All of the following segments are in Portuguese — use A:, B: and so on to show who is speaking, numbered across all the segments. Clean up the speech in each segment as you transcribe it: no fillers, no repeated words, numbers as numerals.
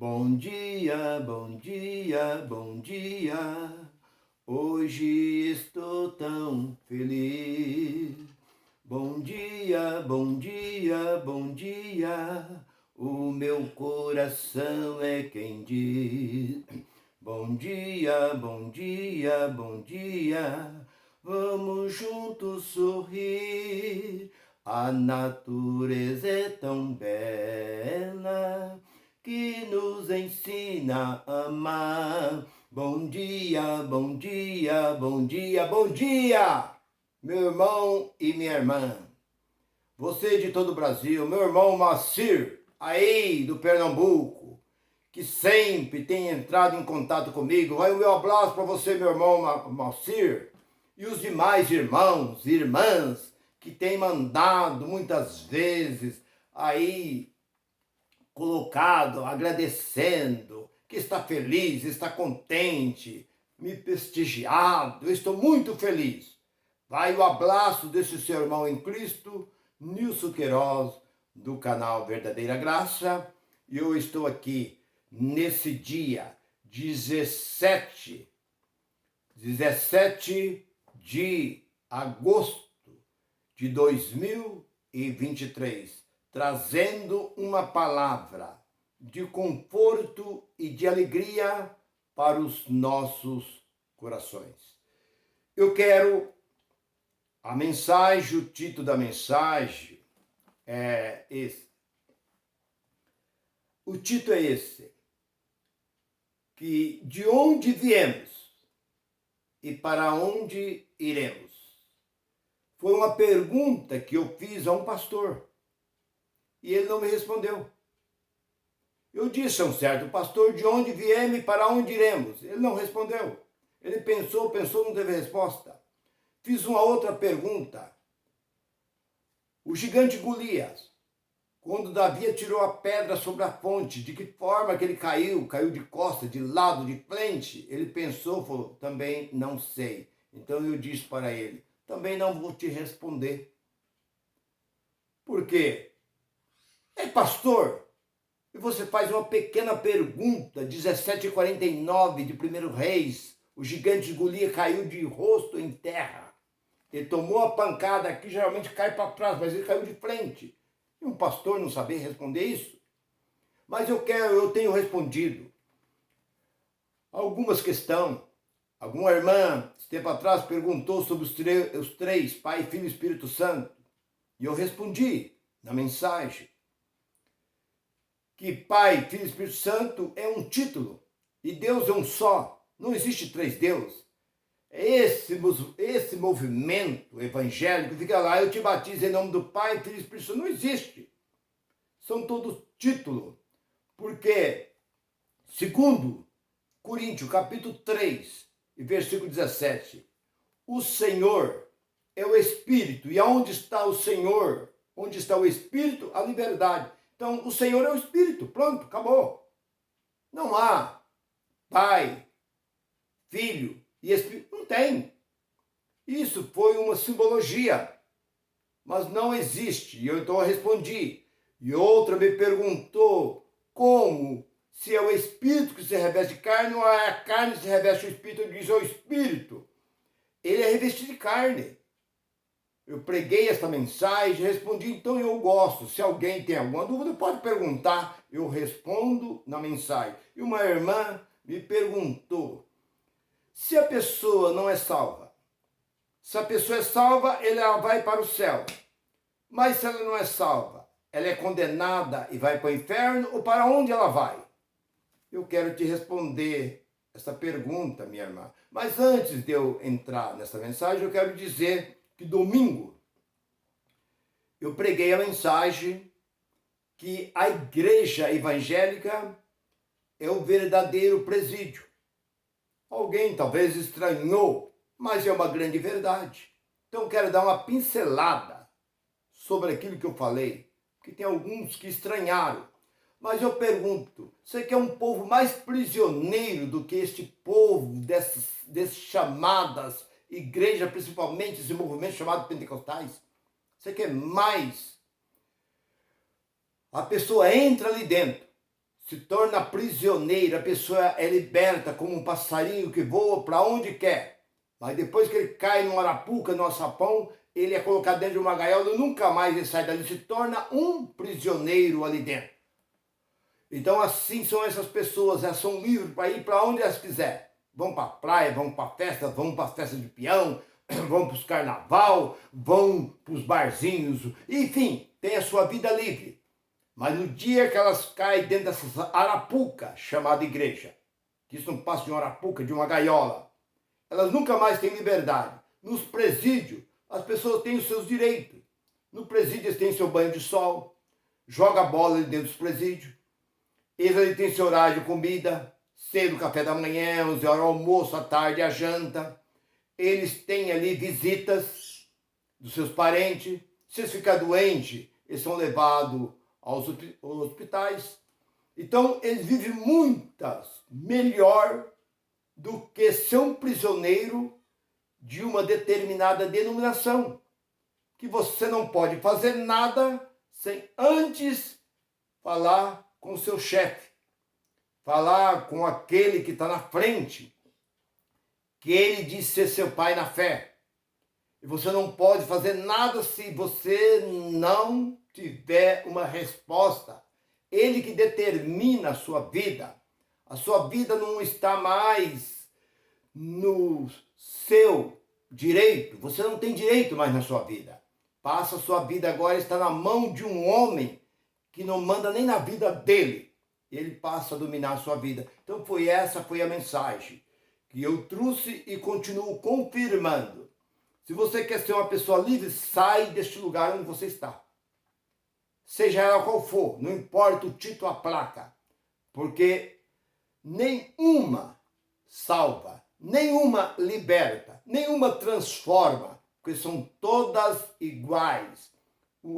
A: Bom dia, bom dia, bom dia. Hoje estou tão feliz. Bom dia, bom dia, bom dia. O meu coração é quem diz. Bom dia, bom dia, bom dia. Vamos juntos sorrir. A natureza é tão bela que nos ensina a amar. Bom dia, bom dia, bom dia, bom dia, meu irmão e minha irmã. Você de todo o Brasil, meu irmão Macir, aí do Pernambuco, que sempre tem entrado em contato comigo. Vai o meu abraço para você, meu irmão Macir, e os demais irmãos e irmãs que têm mandado muitas vezes aí colocado, agradecendo, que está feliz, está contente, me prestigiado. Eu estou muito feliz. Vai o abraço desse seu irmão em Cristo, Nilson Queiroz, do canal Verdadeira Graça. E eu estou aqui nesse dia 17 de agosto de 2023, trazendo uma palavra de conforto e de alegria para os nossos corações. Eu quero a mensagem, o título da mensagem é esse. O título é esse, que de onde viemos e para onde iremos? Foi uma pergunta que eu fiz a um pastor e ele não me respondeu. Eu disse a um certo pastor, de onde viemos e para onde iremos? Ele não respondeu. Ele pensou, não teve resposta. Fiz uma outra pergunta. O gigante Golias, quando Davi atirou a pedra sobre a fonte, de que forma que ele caiu? Caiu de costas, de lado, de frente? Ele pensou, falou, também não sei. Então eu disse para ele, também não vou te responder. Por quê? É pastor, e você faz uma pequena pergunta, 17:49 de 1 Reis, o gigante Golias caiu de rosto em terra. Ele tomou a pancada aqui, geralmente cai para trás, mas ele caiu de frente. E um pastor não saber responder isso? Mas eu tenho respondido algumas questões. Alguma irmã, esse tempo atrás, perguntou sobre os três, Pai, Filho e Espírito Santo. E eu respondi na mensagem que Pai, Filho e Espírito Santo é um título e Deus é um só. Não existe três deuses. Esse movimento evangélico fica lá, eu te batizo em nome do Pai, Filho e Espírito Santo. Não existe. São todos títulos. Porque, segundo Coríntios, capítulo 3, e versículo 17, o Senhor é o Espírito, e aonde está o Senhor? Onde está o Espírito? A liberdade. Então, o Senhor é o Espírito, pronto, acabou. Não há Pai, Filho e Espírito, não tem. Isso foi uma simbologia, mas não existe. E eu então respondi. E outra me perguntou como, se é o Espírito que se reveste de carne ou é a carne que se reveste o Espírito. Eu disse, é o Espírito. Ele é revestido de carne. Eu preguei essa mensagem, respondi, então eu gosto. Se alguém tem alguma dúvida, pode perguntar, eu respondo na mensagem. E uma irmã me perguntou, se a pessoa não é salva, se a pessoa é salva, ela vai para o céu. Mas se ela não é salva, ela é condenada e vai para o inferno, ou para onde ela vai? Eu quero te responder essa pergunta, minha irmã. Mas antes de eu entrar nessa mensagem, eu quero dizer que domingo eu preguei a mensagem que a igreja evangélica é o verdadeiro presídio. Alguém talvez estranhou, mas é uma grande verdade. Então eu quero dar uma pincelada sobre aquilo que eu falei, porque tem alguns que estranharam. Mas eu pergunto, você quer um povo mais prisioneiro do que este povo dessas chamadas igrejas, principalmente esse movimento chamado pentecostais? Você quer mais? A pessoa entra ali dentro, se torna prisioneiro, a pessoa é liberta como um passarinho que voa para onde quer. Mas depois que ele cai numa arapuca, num alçapão, ele é colocado dentro de uma gaiola e nunca mais ele sai dali, se torna um prisioneiro ali dentro. Então assim são essas pessoas, elas são livres para ir para onde elas quiserem. Vão para a praia, vão para a festa de peão, vão para os carnaval, vão para os barzinhos, enfim, tem a sua vida livre. Mas no dia que elas caem dentro dessa arapuca chamada igreja, que isso não passa de uma arapuca, de uma gaiola, elas nunca mais têm liberdade. Nos presídios, as pessoas têm os seus direitos. No presídio eles têm seu banho de sol, joga bola ali dentro dos presídios, eles ali têm seu horário de comida, cedo café da manhã, 11 horas almoço, à tarde a janta. Eles têm ali visitas dos seus parentes. Se eles ficarem doentes, eles são levados aos hospitais. Então, eles vivem muitas melhor do que ser um prisioneiro de uma determinada denominação. Que você não pode fazer nada sem antes falar com o seu chefe, falar com aquele que está na frente, que ele diz ser seu pai na fé. E você não pode fazer nada se você não tiver uma resposta. Ele que determina a sua vida. A sua vida não está mais no seu direito. Você não tem direito mais na sua vida. Passa a sua vida agora, está na mão de um homem que não manda nem na vida dele. Ele passa a dominar a sua vida. Então essa foi a mensagem que eu trouxe e continuo confirmando. Se você quer ser uma pessoa livre, sai deste lugar onde você está. Seja ela qual for, não importa o título, a placa. Porque nenhuma salva, nenhuma liberta, nenhuma transforma, porque são todas iguais.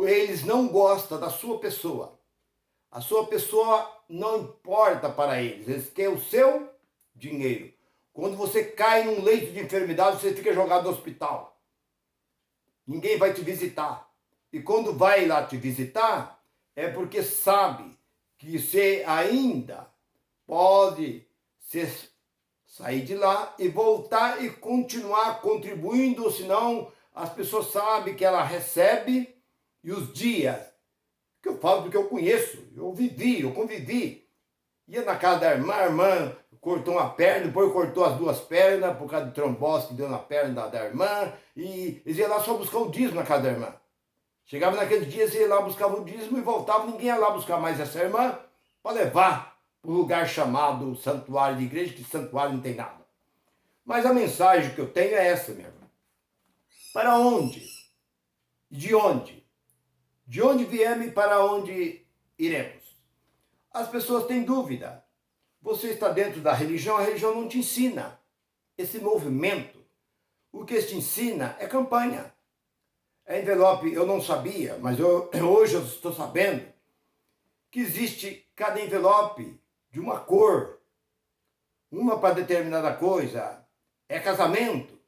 A: Eles não gostam da sua pessoa. A sua pessoa não importa para eles. Eles querem o seu dinheiro. Quando você cai num leito de enfermidade, você fica jogado no hospital. Ninguém vai te visitar. E quando vai lá te visitar, é porque sabe que você ainda pode sair de lá e voltar e continuar contribuindo, senão as pessoas sabem que ela recebe e os dias, que eu falo porque eu conheço, eu vivi, eu convivi. Ia na casa da irmã, a irmã cortou uma perna, depois cortou as duas pernas por causa de trombose que deu na perna da irmã, e eles iam lá só buscar o dízimo na casa da irmã. Chegava naqueles dias, ia lá buscar o dízimo e voltava, ninguém ia lá buscar mais essa irmã para levar para o lugar chamado santuário de igreja, que santuário não tem nada. Mas a mensagem que eu tenho é essa, minha irmã. Para onde? De onde? De onde viemos e para onde iremos? As pessoas têm dúvida. Você está dentro da religião, a religião não te ensina. Esse movimento, o que te ensina é campanha. É envelope, eu não sabia, mas hoje eu estou sabendo que existe cada envelope de uma cor. Uma para determinada coisa. É casamento.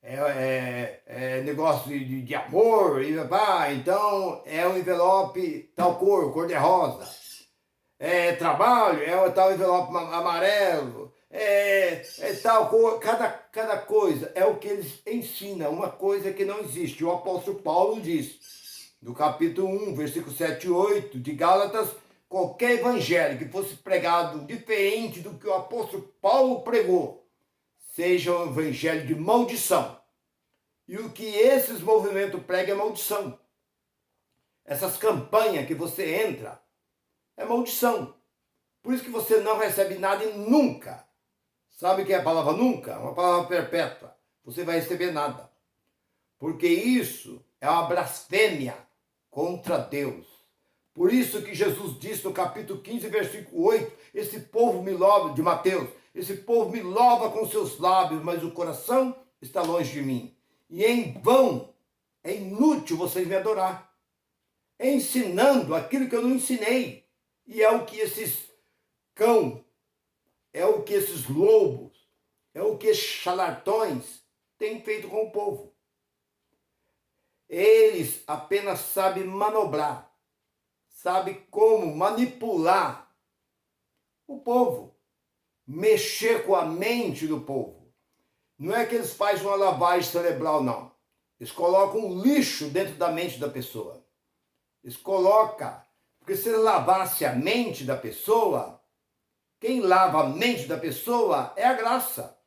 A: É negócio de amor. Então é um envelope tal cor de rosa. É trabalho, é tal envelope amarelo, é tal cor, cada coisa é o que eles ensinam, uma coisa que não existe. O apóstolo Paulo diz, no capítulo 1, versículo 7 e 8 de Gálatas, qualquer evangelho que fosse pregado diferente do que o apóstolo Paulo pregou, seja um evangelho de maldição. E o que esses movimentos pregam é maldição. Essas campanhas que você entra, é maldição. Por isso que você não recebe nada e nunca. Sabe o que é a palavra nunca? Uma palavra perpétua. Você vai receber nada. Porque isso é uma blasfêmia contra Deus. Por isso que Jesus disse no capítulo 15, versículo 8, esse povo me louva, de Mateus, esse povo me louva com seus lábios, mas o coração está longe de mim. E em vão, é inútil vocês me adorar. Ensinando aquilo que eu não ensinei. E é o que esses cão, é o que esses lobos, é o que esses charlatões têm feito com o povo. Eles apenas sabem manobrar, sabem como manipular o povo, mexer com a mente do povo. Não é que eles fazem uma lavagem cerebral, não. Eles colocam um lixo dentro da mente da pessoa. Eles colocam, porque se ele lavasse a mente da pessoa, quem lava a mente da pessoa é a graça.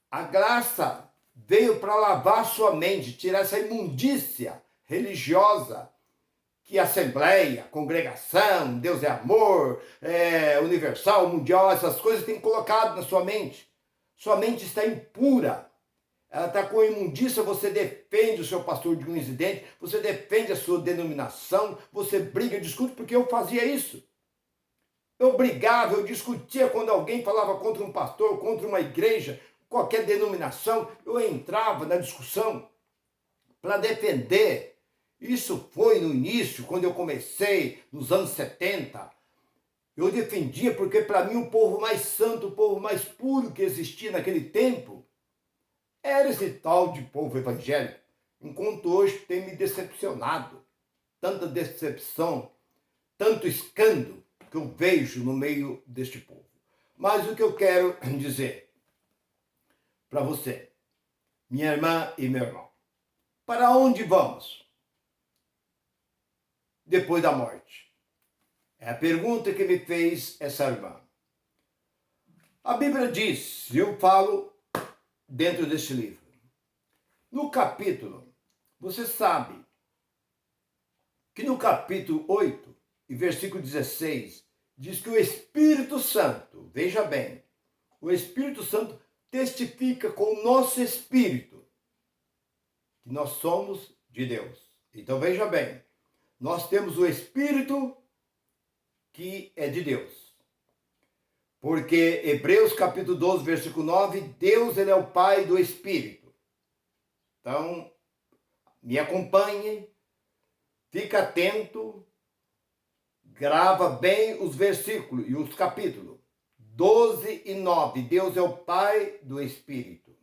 A: A graça veio para lavar a sua mente, tirar essa imundícia religiosa que assembleia, congregação, Deus é amor, universal, mundial, essas coisas tem colocado na sua mente. Sua mente está impura. Ela está com imundícia, você defende o seu pastor de um incidente, você defende a sua denominação, você briga, discute, porque eu fazia isso. Eu brigava, eu discutia quando alguém falava contra um pastor, contra uma igreja, qualquer denominação, eu entrava na discussão para defender. Isso foi no início, quando eu comecei, nos anos 70. Eu defendia porque para mim o povo mais santo, o povo mais puro que existia naquele tempo, era esse tal de povo evangélico. Enquanto hoje tem me decepcionado. Tanta decepção, tanto escândalo que eu vejo no meio deste povo. Mas o que eu quero dizer para você, minha irmã e meu irmão, para onde vamos depois da morte? É a pergunta que me fez essa irmã. A Bíblia diz, e eu falo dentro deste livro, no capítulo, você sabe que no capítulo 8 e versículo 16, diz que o Espírito Santo, veja bem, o Espírito Santo testifica com o nosso espírito que nós somos de Deus. Então veja bem, nós temos o Espírito que é de Deus. Porque Hebreus capítulo 12, versículo 9, Deus ele é o Pai do Espírito. Então, me acompanhe, fica atento, grava bem os versículos e os capítulos. 12 e 9, Deus é o Pai do Espírito.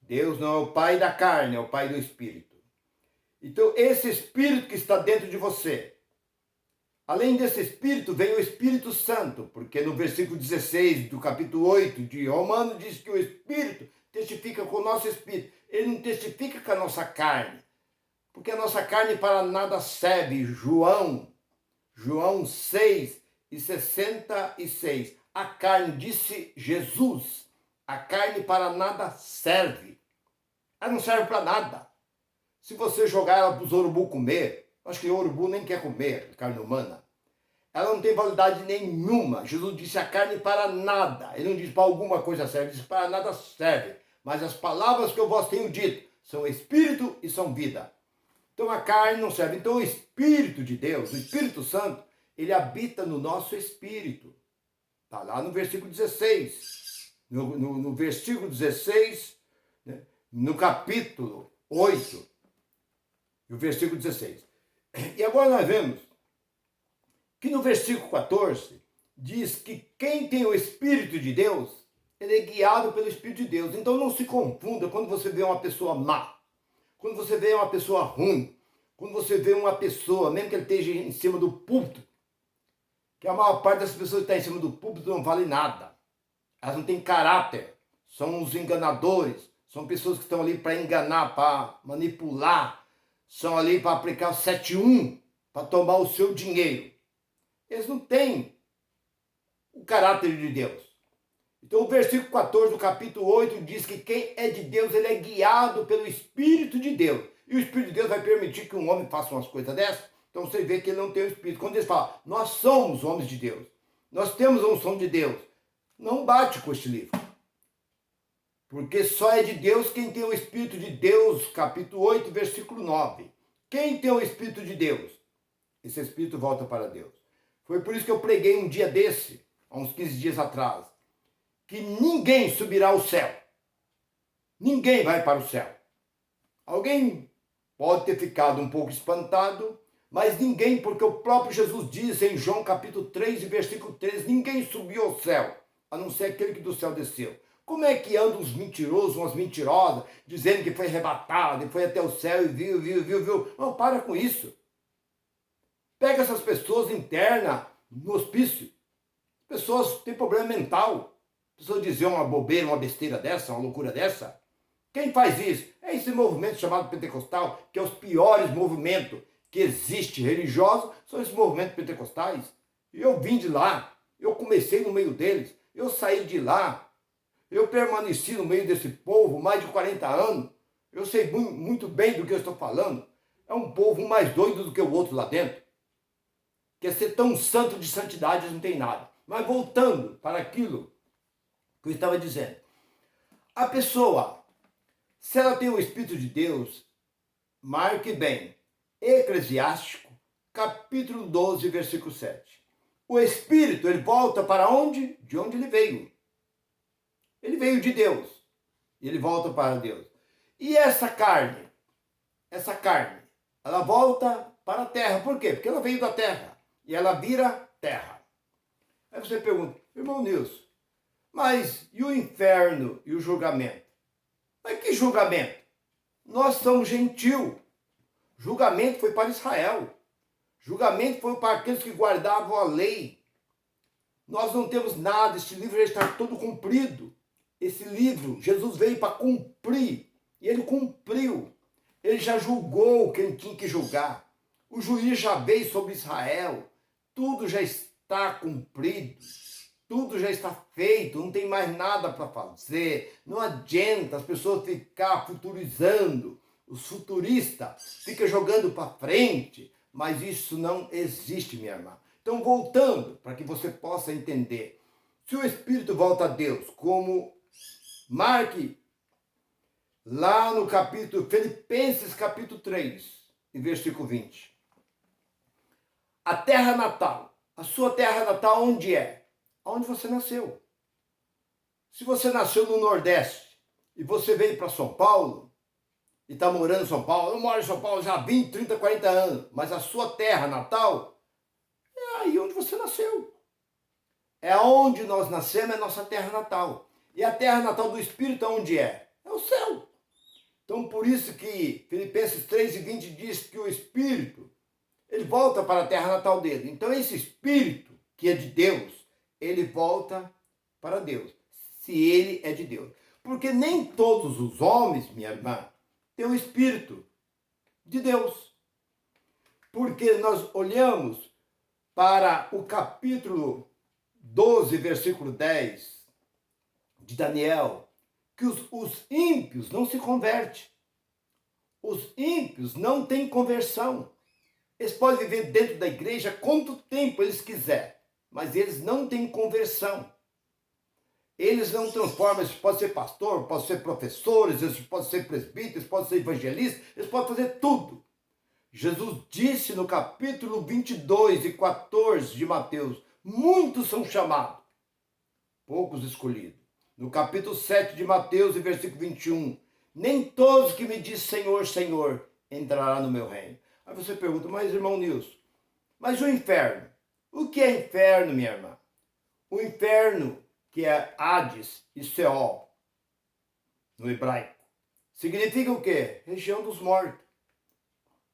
A: Deus não é o Pai da carne, é o Pai do Espírito. Então, esse Espírito que está dentro de você, além desse Espírito, vem o Espírito Santo, porque no versículo 16 do capítulo 8 de Romanos diz que o Espírito testifica com o nosso Espírito. Ele não testifica com a nossa carne, porque a nossa carne para nada serve. João 6 e 66. A carne, disse Jesus, a carne para nada serve. Ela não serve para nada. Se você jogar ela para os urubu comer, acho que o urubu nem quer comer carne humana. Ela não tem validade nenhuma. Jesus disse a carne para nada. Ele não disse para alguma coisa serve, ele disse para nada serve. Mas as palavras que eu vos tenho dito são espírito e são vida. Então a carne não serve. Então o Espírito de Deus, o Espírito Santo, ele habita no nosso espírito. Está lá no versículo 16. No versículo 16, né? No capítulo 8, no versículo 16. E agora nós vemos que no versículo 14 diz que quem tem o Espírito de Deus, ele é guiado pelo Espírito de Deus. Então não se confunda quando você vê uma pessoa má, quando você vê uma pessoa ruim, quando você vê uma pessoa, mesmo que ele esteja em cima do púlpito, que a maior parte das pessoas que está em cima do púlpito não vale nada. Elas não têm caráter, são os enganadores, são pessoas que estão ali para enganar, para manipular, são ali para aplicar o 7-1, para tomar o seu dinheiro. Eles não têm o caráter de Deus. Então o versículo 14 do capítulo 8 diz que quem é de Deus, ele é guiado pelo Espírito de Deus. E o Espírito de Deus vai permitir que um homem faça umas coisas dessas? Então você vê que ele não tem o Espírito. Quando ele fala, nós somos homens de Deus, nós temos a unção de Deus, não bate com este livro. Porque só é de Deus quem tem o Espírito de Deus, capítulo 8, versículo 9. Quem tem o Espírito de Deus? Esse Espírito volta para Deus. Foi por isso que eu preguei um dia desse, há uns 15 dias atrás, que ninguém subirá ao céu. Ninguém vai para o céu. Alguém pode ter ficado um pouco espantado, mas ninguém, porque o próprio Jesus diz em João capítulo 3 e versículo 13, ninguém subiu ao céu, a não ser aquele que do céu desceu. Como é que andam os mentirosos, umas mentirosas, dizendo que foi arrebatado, e foi até o céu e viu? Não, para com isso. Pega essas pessoas internas no hospício. Pessoas têm problema mental. Pessoas dizer uma bobeira, uma besteira dessa, uma loucura dessa. Quem faz isso? É esse movimento chamado pentecostal, que é os piores movimentos que existe religiosos, são esses movimentos pentecostais. Eu vim de lá, eu comecei no meio deles, eu saí de lá, eu permaneci no meio desse povo mais de 40 anos. Eu sei muito bem do que eu estou falando. É um povo mais doido do que o outro lá dentro. Quer ser tão santo de santidade, não tem nada. Mas voltando para aquilo que eu estava dizendo. A pessoa, se ela tem o Espírito de Deus, marque bem, Eclesiástico, capítulo 12, versículo 7. O Espírito, ele volta para onde? De onde ele veio. Ele veio de Deus. E ele volta para Deus. E essa carne, ela volta para a terra. Por quê? Porque ela veio da terra. E ela vira terra. Aí você pergunta, irmão Nilson, mas e o inferno e o julgamento? Mas que julgamento? Nós somos gentil. Julgamento foi para Israel. Julgamento foi para aqueles que guardavam a lei. Nós não temos nada, esse livro já está todo cumprido. Esse livro, Jesus veio para cumprir. E ele cumpriu. Ele já julgou quem tinha que julgar. O juiz já veio sobre Israel. Tudo já está cumprido. Tudo já está feito. Não tem mais nada para fazer. Não adianta as pessoas ficar futurizando. Os futuristas ficam jogando para frente. Mas isso não existe, minha irmã. Então, voltando, para que você possa entender. Se o Espírito volta a Deus, como marque lá no capítulo, Filipenses capítulo 3, e versículo 20. A terra natal, a sua terra natal onde é? Onde você nasceu. Se você nasceu no Nordeste e você veio para São Paulo, e está morando em São Paulo, eu moro em São Paulo já há 20, 30, 40 anos, mas a sua terra natal é aí onde você nasceu. É onde nós nascemos, é a nossa terra natal. E a terra natal do Espírito onde é? É o céu. Então, por isso que Filipenses 3 e 20 diz que o Espírito, ele volta para a terra natal dele. Então, esse Espírito, que é de Deus, ele volta para Deus, se ele é de Deus. Porque nem todos os homens, minha irmã, têm o Espírito de Deus. Porque nós olhamos para o capítulo 12, versículo 10 de Daniel, que os ímpios não se convertem. Os ímpios não têm conversão. Eles podem viver dentro da igreja quanto tempo eles quiserem, mas eles não têm conversão. Eles não transformam, eles podem ser pastor, podem ser professores, eles podem ser presbíteros, eles podem ser evangelistas, eles podem fazer tudo. Jesus disse no capítulo 22 e 14 de Mateus, muitos são chamados, poucos escolhidos. No capítulo 7 de Mateus, versículo 21, nem todos que me dizem Senhor, Senhor, entrará no meu reino. Aí você pergunta, mas irmão Nilson, mas o inferno? O que é inferno, minha irmã? O inferno, que é Hades e Seol, no hebraico, significa o quê? Região dos mortos.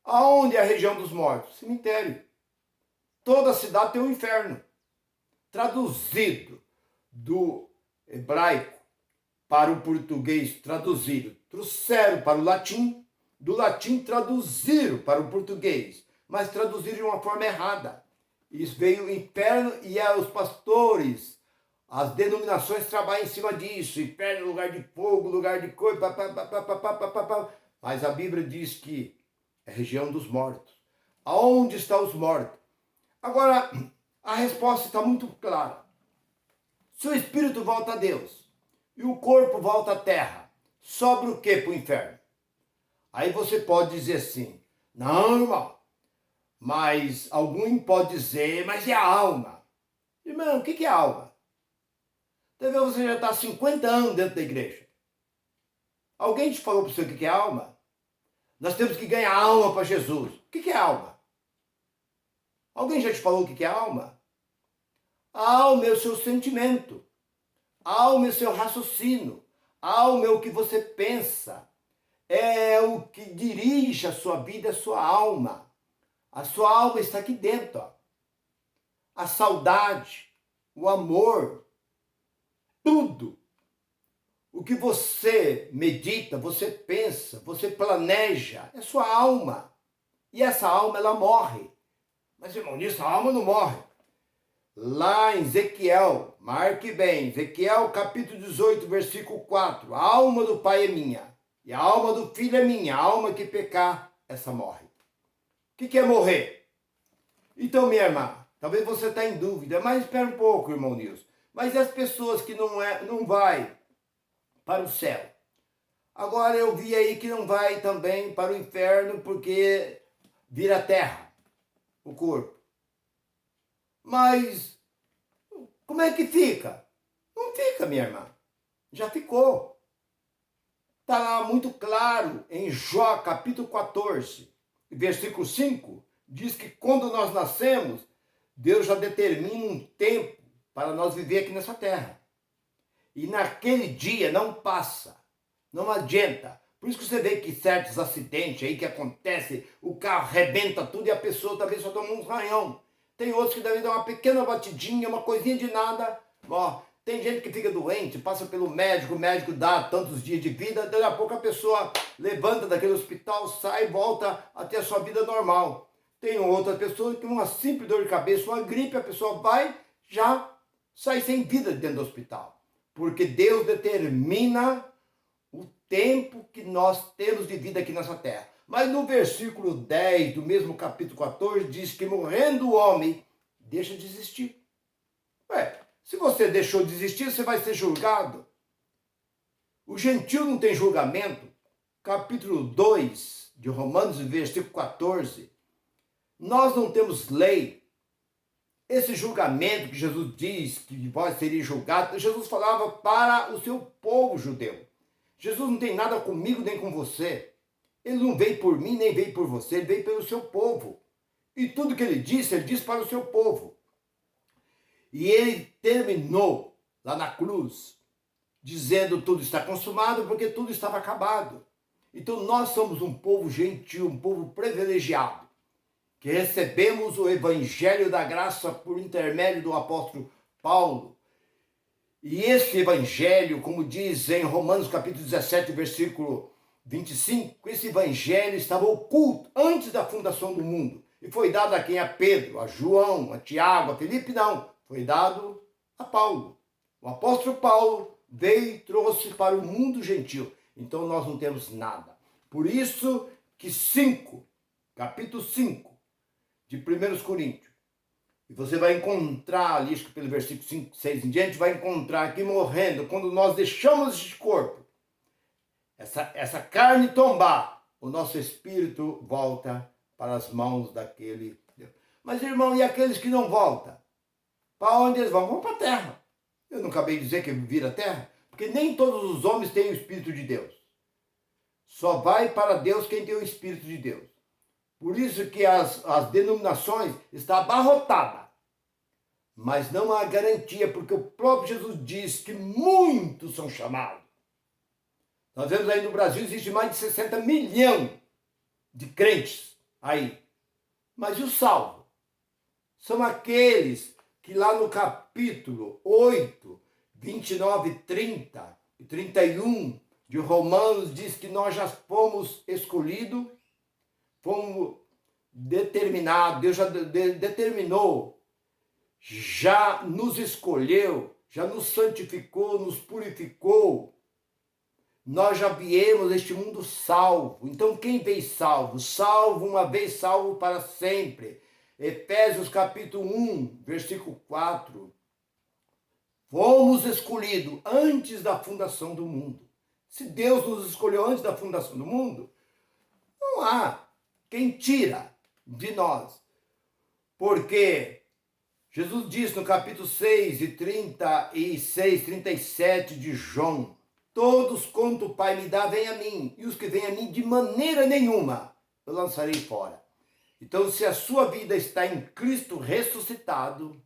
A: Aonde é a região dos mortos? Cemitério. Toda cidade tem um inferno. Traduzido do hebraico para o português, traduzido. Trouxeram para o latim, do latim traduziram para o português, mas traduziram de uma forma errada. Isso veio o inferno e os pastores, as denominações trabalham em cima disso. Inferno, lugar de fogo, lugar de coisa, mas a Bíblia diz que é a região dos mortos. Aonde estão os mortos? Agora, a resposta está muito clara. Se o espírito volta a Deus e o corpo volta à terra, sobra o que para o inferno? Aí você pode dizer assim, não, irmão, mas alguém pode dizer, mas é a alma. Irmão, o que é alma? Talvez você já está há 50 anos dentro da igreja. Alguém te falou para você o que é alma? Nós temos que ganhar alma para Jesus. O que é alma? Alguém já te falou o que é alma? A alma é o seu sentimento. A alma é o seu raciocínio. A alma é o que você pensa. É o que dirige a sua vida, a sua alma. A sua alma está aqui dentro. Ó. A saudade, o amor, tudo. O que você medita, você pensa, você planeja, é sua alma. E essa alma, ela morre. Mas, irmão, nisso a alma não morre. Lá em Ezequiel, marque bem, Ezequiel capítulo 18, versículo 4. A alma do pai é minha, e a alma do filho é minha. A alma que pecar, essa morre. O que é morrer? Então, minha irmã, talvez você está em dúvida, mas espera um pouco, irmão Nilson. Mas e as pessoas que não vai para o céu? Agora eu vi aí que não vai também para o inferno porque vira terra, o corpo. Mas como é que fica? Não fica, minha irmã. Já ficou. Está lá muito claro em Jó capítulo 14, versículo 5, diz que quando nós nascemos, Deus já determina um tempo para nós viver aqui nessa terra. E naquele dia não passa, não adianta. Por isso que você vê que certos acidentes aí que acontecem, o carro arrebenta tudo e a pessoa talvez só toma um arranhão. Tem outros que devem dar uma pequena batidinha, uma coisinha de nada. Ó, tem gente que fica doente, passa pelo médico, o médico dá tantos dias de vida, daí a pouco a pessoa levanta daquele hospital, sai e volta a ter a sua vida normal. Tem outra pessoa que uma simples dor de cabeça, uma gripe, a pessoa vai, já sai sem vida dentro do hospital. Porque Deus determina o tempo que nós temos de vida aqui nessa terra. Mas no versículo 10 do mesmo capítulo 14 diz que morrendo o homem, deixa de existir. Ué, se você deixou de existir, você vai ser julgado. O gentio não tem julgamento. Capítulo 2 de Romanos, versículo 14. Nós não temos lei. Esse julgamento que Jesus diz que vós seria julgado, Jesus falava para o seu povo judeu. Jesus não tem nada comigo nem com você. Ele não veio por mim nem veio por você, ele veio pelo seu povo. E tudo que ele disse para o seu povo. E ele terminou lá na cruz, dizendo tudo está consumado, porque tudo estava acabado. Então nós somos um povo gentil, um povo privilegiado, que recebemos o evangelho da graça por intermédio do apóstolo Paulo. E esse evangelho, como diz em Romanos capítulo 17, versículo 25, esse evangelho estava oculto antes da fundação do mundo. E foi dado a quem? A Pedro, a João, a Tiago, a Felipe, não. Foi dado a Paulo. O apóstolo Paulo veio e trouxe para o mundo gentil. Então nós não temos nada. Por isso que capítulo 5 de 1 Coríntios, e você vai encontrar ali, pelo versículo 5, 6 em diante, vai encontrar que morrendo, quando nós deixamos este corpo, essa carne tombar, o nosso espírito volta para as mãos daquele Deus. Mas, irmão, e aqueles que não voltam? Para onde eles vão? Vão para a terra. Eu não acabei de dizer que vira terra? Porque nem todos os homens têm o Espírito de Deus. Só vai para Deus quem tem o Espírito de Deus. Por isso que as denominações estão abarrotadas. Mas não há garantia, porque o próprio Jesus diz que muitos são chamados. Nós vemos aí no Brasil, existe mais de 60 milhões de crentes aí. Mas e os salvos? São aqueles que lá no capítulo 8, 29, 30 e 31 de Romanos diz que nós já fomos escolhidos, fomos determinados, Deus já determinou, já nos escolheu, já nos santificou, nos purificou. Nós já viemos este mundo salvo. Então quem veio salvo? Salvo uma vez, salvo para sempre. Efésios capítulo 1, versículo 4. Fomos escolhidos antes da fundação do mundo. Se Deus nos escolheu antes da fundação do mundo, não há quem tira de nós. Porque Jesus diz no capítulo 6 e 36, 37 de João: todos quanto o Pai me dá, vem a mim, e os que vêm a mim, de maneira nenhuma eu lançarei fora. Então, se a sua vida está em Cristo ressuscitado,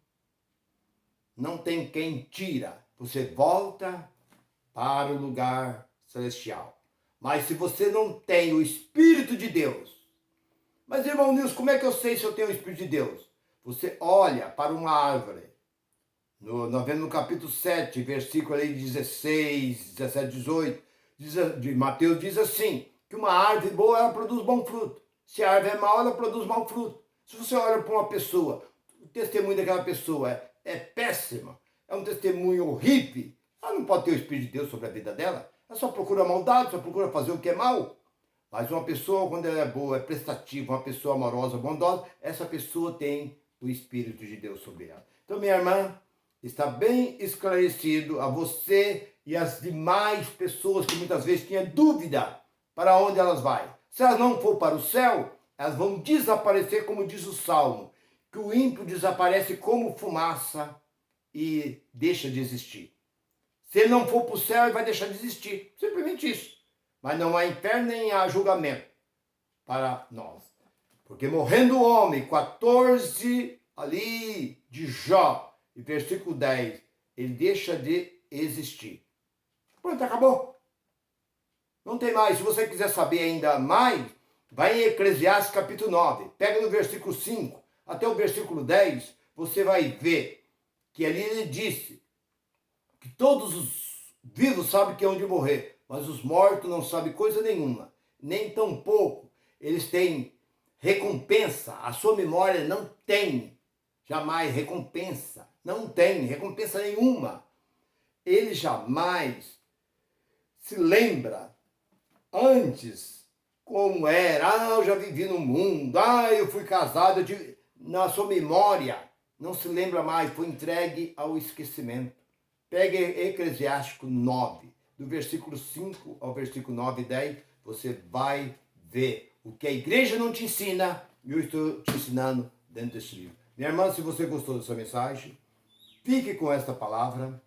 A: não tem quem tira. Você volta para o lugar celestial. Mas se você não tem o Espírito de Deus, mas irmão Nilson, como é que eu sei se eu tenho o Espírito de Deus? Você olha para uma árvore, Nós vemos no capítulo 7, versículo aí 16, 17, 18, de Mateus, diz assim, que uma árvore boa, ela produz bom fruto. Se a árvore é mau, ela produz mau fruto. Se você olha para uma pessoa, o testemunho daquela pessoa é péssimo, é um testemunho horrível, ela não pode ter o Espírito de Deus sobre a vida dela. Ela só procura maldade, só procura fazer o que é mal. Mas uma pessoa, quando ela é boa, é prestativa, uma pessoa amorosa, bondosa, essa pessoa tem o Espírito de Deus sobre ela. Então, minha irmã, está bem esclarecido a você e as demais pessoas que muitas vezes tinham dúvida para onde elas vão. Se elas não for para o céu, elas vão desaparecer, como diz o Salmo, que o ímpio desaparece como fumaça e deixa de existir. Se ele não for para o céu, ele vai deixar de existir. Simplesmente isso. Mas não há inferno nem há julgamento para nós. Porque morrendo o homem, 14 ali de Jó, e versículo 10, ele deixa de existir. Pronto, acabou. Não tem mais. Se você quiser saber ainda mais, vai em Eclesiastes capítulo 9. Pega no versículo 5 até o versículo 10, você vai ver que ali ele disse que todos os vivos sabem que é onde morrer, mas os mortos não sabem coisa nenhuma, nem tampouco eles têm recompensa. A sua memória não tem jamais recompensa, não tem recompensa nenhuma. Ele jamais se lembra antes como era. Eu já vivi no mundo, eu fui casado, na sua memória não se lembra mais, foi entregue ao esquecimento. Pegue Eclesiástico 9, do versículo 5 ao versículo 9 e 10, você vai ver o que a igreja não te ensina e eu estou te ensinando dentro desse livro. Minha irmã, se você gostou dessa mensagem, fique com esta palavra,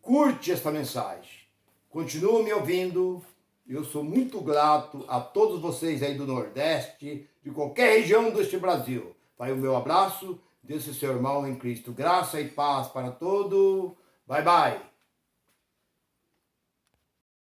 A: curte esta mensagem, continue me ouvindo. Eu sou muito grato a todos vocês aí do Nordeste, de qualquer região deste Brasil. Vai o meu abraço desse seu irmão em Cristo. Graça e paz para todos. Bye, bye.